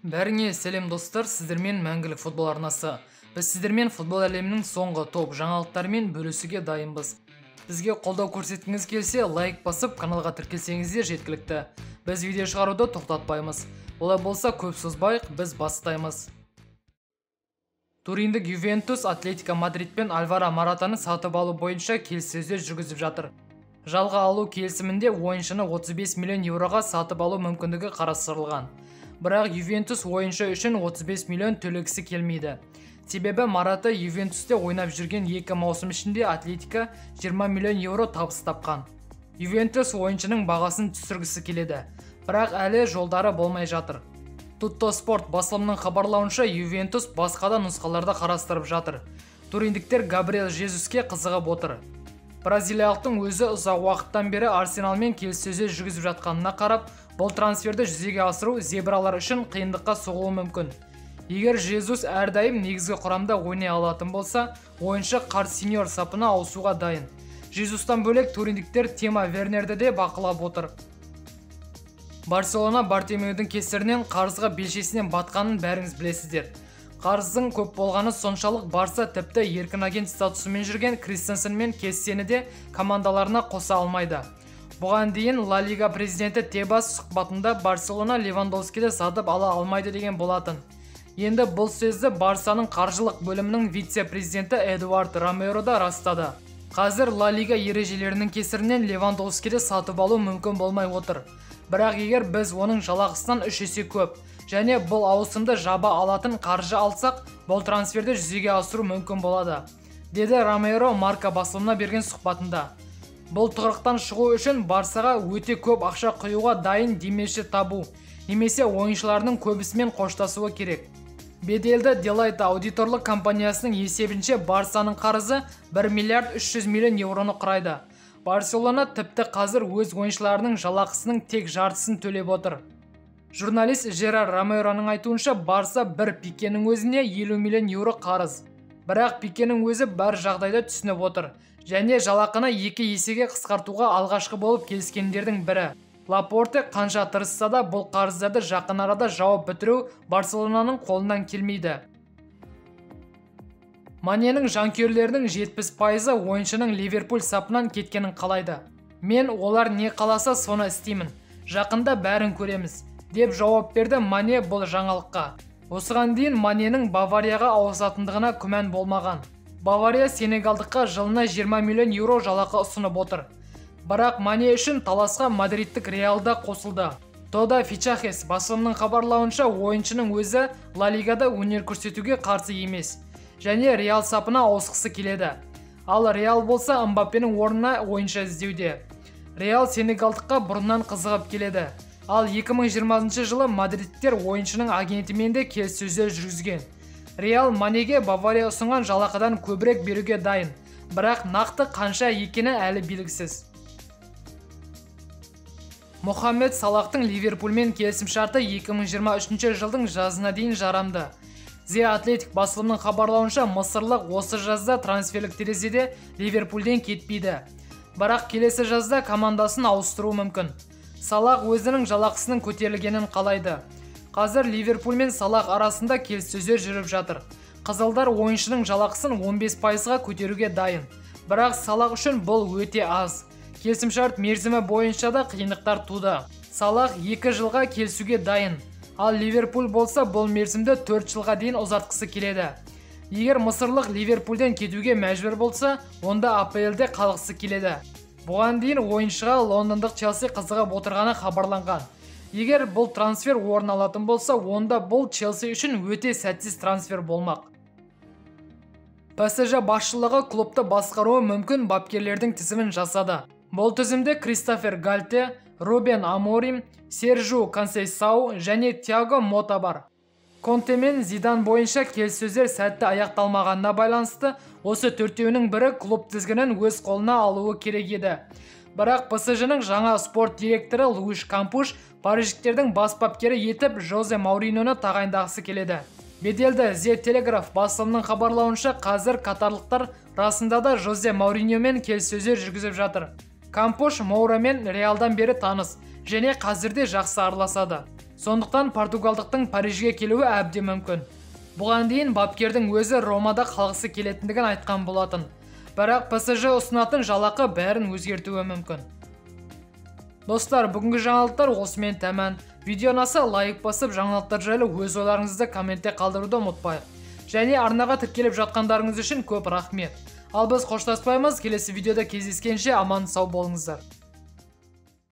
Бәріңе сәлем достар, сіздермен мәңгілік футбол арнасы. Біз сіздермен футбол әлемінің соңғы топ жаңалықтарымен бөлісуге дайынбыз. Бізге қолдау көрсеткіңіз келсе, лайк басып, каналға тіркелсеңіздер жеткілікті. Біз видео шығаруды тоқтатпаймыз. Олай болса, көп созбайық, біз бастаймыз. Туриндік Ювентус Атлетико Мадрид пен Альваро Моратаны сатып алу бойынша келіссөздер жүргізіп жатыр. Жалға алу келісімінде ойыншыны 35 миллион еуроға сатып алу мүмкіндігі қарастырылған. Бірақ Ювентус ойыншы үшін 35 миллион төлегісі келмейді. Себебі Мората Ювентусте ойнап жүрген 2 маусым ішінде Атлетико 20 миллион еуро табыс тапқан. Ювентус ойыншының бағасын түсіргісі келеді, бірақ әлі жолдары болмай жатыр. Tutto Sport басылымының хабарлауынша Ювентус басқа да нұсқаларды қарастырып жатыр. Туриндіктер Габриэл Жезуске қызығып отыр. Бразилиялықтың өзі ұзақ уақыттан бері Арсеналмен келіссөздер жүргізіп жатқанына қарап, бұл трансферді жүзеге асыру зебралар үшін қиындыққа соғуы мүмкін. Егер Жезус әрдайым негізгі құрамда ойнай алатын болса, ойыншы қарт сеньор сапына ауысуға дайын. Жезустан бөлек туриндіктер Тимо Вернерді де бақылап отыр. Барселона Бартемеудің кесірінен қарызға белшесінен батқанын бәріңіз білесіздер. Қарыздың көп болғаны соншалық Барса тіпті еркін агент статусымен жүрген Кристенсен мен Кессені де командаларына қоса алмайды. Бұған дейін Ла Лига президенті Тебас сұхбатында Барселона Левандовскиді сатып ала алмайды деген болатын. Енді бұл сөзді Барсаның қаржылық бөлімінің вице-президенті Эдуард Ромеро да растады. Қазір Ла Лига ережелерінің кесірінен Левандовскиді сатып алу мүмкін болмай отыр. Бірақ егер біз оның жалақысынан 3 есе көп және бұл ауысымды жаба алатын қаржы алсақ, бұл трансферді жүзеге асыру мүмкін болады, деді Ромеро Марка басылымына берген сұхбатында. Бұл тұғырықтан шығу үшін Барсаға өте көп ақша құюға дайын демеуші табу, немесе ойыншыларының көбісімен қоштасуы керек. Беделді Deloitte аудиторлық компаниясының есебінше Барсаның қарызы 1 миллиард 300 миллион еуроны құрайды. Барселона тіпті қазір өз ойыншыларының жалақысының тек жартысын төлеп отыр. Журналист Жерар Ромероның айтуынша Барса бір Пикенің өзіне 50 миллион еуро қарыз. Бірақ Пикенің өзі бар жағдайда түсініп отыр және жалақыны 2 есеге қысқартуға алғашқы болып келіскендердің бірі. Лапорте қанша тырысса да бұл қарыздарды жақын арада жауап бітіру Барселонаның қолынан келмейді. Маненің жанкүйерлерінің 70% ойыншының Ливерпуль сапынан кеткенін қалайды. Мен олар не қаласа соны істеймін. Жақында бәрін көреміз, деп жауап берді Мане бұл жаңалыққа. Осыған дейін Маненің Баварияға ауысатындығына күмән болмаған. Бавария сенегалдыққа жылына 20 миллион еуро жалақы ұсынып отыр. Бірақ Мане үшін таласқа мадридтік Реалда қосылды. Тода Фичахес басылымның хабарлауынша ойыншының өзі Ла Лигада өнер көрсетуге қарсы емес және Реал сапына ауысқысы келеді. Ал Реал болса Мбаппенің орнына ойыншы іздеуде. Реал сенегалдыққа бұрыннан қызығып келеді. Ал 2020 жылы мадридтер ойыншының агентімен де келіссөздер жүргізген. Реал Манеге Бавария ұсынған жалақыдан көбірек беруге дайын, бірақ нақты қанша екені әлі белгісіз. Мохаммед Салахтың Ливерпульмен келісімшарты 2023 жылдың жазына дейін жарамды. The Athletic басылымның хабарлауынша мысырлық осы жазда трансферлік терезеде Ливерпульден кетпейді. Бірақ келесі жазда командасын ауыстыру мүмкін. Салах өзінің жалақысының көтерілгенін қалайды. Қазір Ливерпуль мен Салах арасында келіссөздер жүріп жатыр. Қызылдар ойыншының жалақысын 15%-ға көтеруге дайын. Бірақ Салах үшін бұл өте аз. Келісімшарт мерзімі бойынша да қиындықтар туды. Салах 2 жылға келісуге дайын. Ал Ливерпуль болса бұл мерзімді 4 жылға дейін ұзартқысы келеді. Егер мысырлық Ливерпульден кетуге мәжбүр болса, онда АПЛ-де қалғысы келеді. Бұған дейін ойыншыға лондондық Челси қызығып отырғаны хабарланған. Егер бұл трансфер орын алатын болса, онда бұл Челси үшін өте сәтсіз трансфер болмақ. ПСЖ басшылығы клубты басқаруы мүмкін бапкерлердің тізімін жасады. Бұл тізімде Кристофер Гальте, Рубен Аморим, Сержу Консейсау және Тиаго Мота бар. Конте мен Зидан бойынша келіссөздер сәтті аяқталмағанына байланысты, осы төртеуінің бірі клуб тізгінін өз қолына алуы керек еді. Бірақ ПСЖ-ның жаңа спорт директоры Луиш Кампуш париждіктердің бас бапкері етіп Жозе Мауриноны тағайындағысы келеді. Беделді The Telegraph басылымның хабарлауынша қазір катарлықтар расында да Жозе Мауриньомен келіссөздер жүргізіп жатыр. Кампуш Моурамен Реалдан бері таныс және қазірде жақсы араласады. Сондықтан португалдықтың Парижге келуі әбден мүмкін. Бұған дейін бапкердің өзі Ромада қалғысы келетіндігін айтқан болатын. Бірақ ПСЖ ұсынатын жалақы бәрін өзгертуі мүмкін. Достар, бүгінгі жаңалықтар осымен тәмам. Видео ұнаса лайк басып, жаңалықтар жайлы өз ойларыңызды комментте қалдыруды ұмытпайық. Және арнаға тіркеліп жатқандарыңыз үшін көп рахмет. Ал біз қоштаспаймыз, келесі видеода кездескенше аман сау болыңыздар.